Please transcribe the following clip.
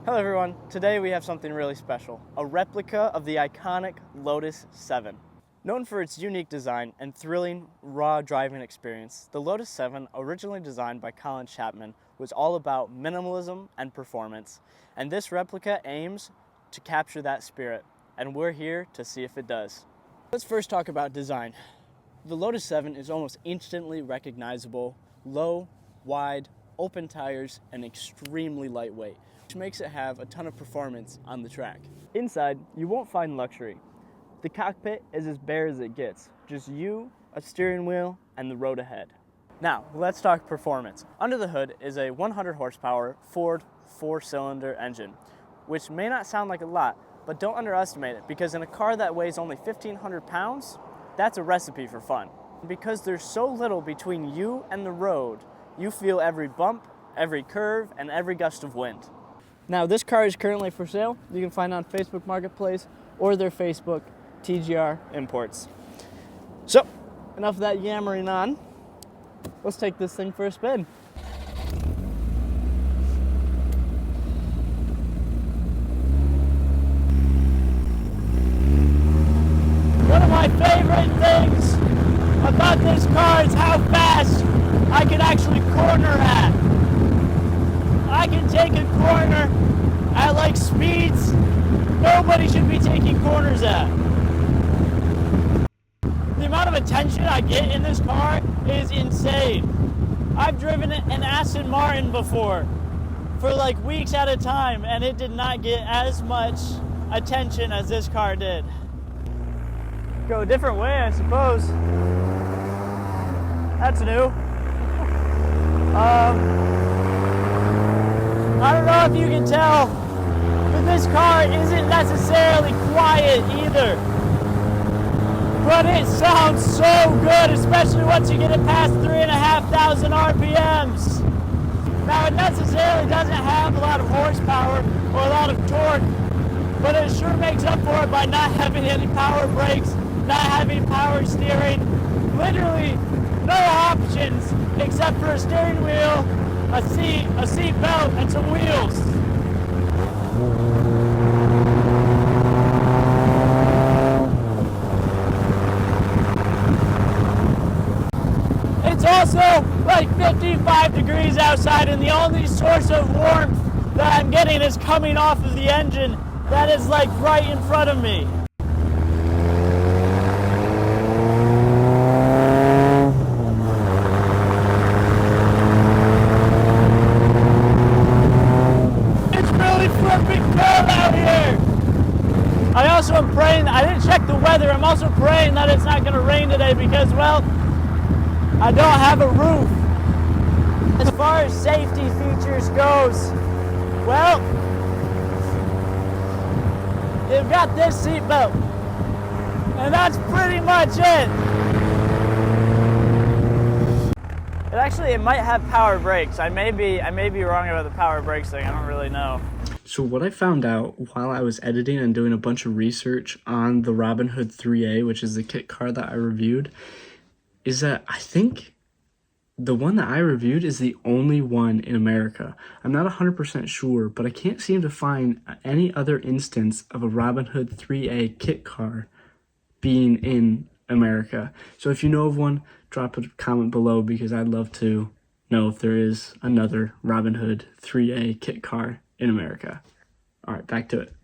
Hello everyone, today we have something really special, a replica of the iconic Lotus 7. Known for its unique design and thrilling, raw driving experience, the Lotus 7, originally designed by Colin Chapman, was all about minimalism and performance, and this replica aims to capture that spirit, and we're here to see if it does. Let's first talk about design. The Lotus 7 is almost instantly recognizable, low, wide, open tires, and extremely lightweight, which makes it have a ton of performance on the track. Inside, you won't find luxury. The cockpit is as bare as it gets, just you, a steering wheel, and the road ahead. Now, let's talk performance. Under the hood is a 100 horsepower Ford 4-cylinder engine, which may not sound like a lot, but don't underestimate it, because in a car that weighs only 1,500 pounds, that's a recipe for fun. Because there's so little between you and the road, you feel every bump, every curve, and every gust of wind. Now, this car is currently for sale. You can find it on Facebook Marketplace or their Facebook, TGR Imports. So, enough of that yammering on. Let's take this thing for a spin. One of my favorite things about this car is how fast I can actually corner at. I can take a corner at like speeds nobody should be taking corners at. The amount of attention I get in this car is insane. I've driven an Aston Martin before for like weeks at a time, and it did not get as much attention as this car did. Go a different way, I suppose. That's new. I don't know if you can tell, but this car isn't necessarily quiet either. But it sounds so good, especially once you get it past 3,500 RPMs. Now, it necessarily doesn't have a lot of horsepower or a lot of torque, but it sure makes up for it by not having any power brakes, not having power steering, literally no options except for a steering wheel, a seat belt, and some wheels. It's also like 55 degrees outside, and the only source of warmth that I'm getting is coming off of the engine that is like right in front of me. I also am praying, I didn't check the weather, I'm also praying that it's not going to rain today because, well, I don't have a roof. As far as safety features goes, well, you've got this seat belt, and that's pretty much it. It might have power brakes. I may be wrong about the power brakes thing, I don't really know. So what I found out while I was editing and doing a bunch of research on the Robinhood 3A, which is the kit car that I reviewed, is that I think the one that I reviewed is the only one in America. I'm not 100% sure, but I can't seem to find any other instance of a Robinhood 3A kit car being in America. So if you know of one, drop a comment below because I'd love to know if there is another Robinhood 3A kit car in America. All right, back to it.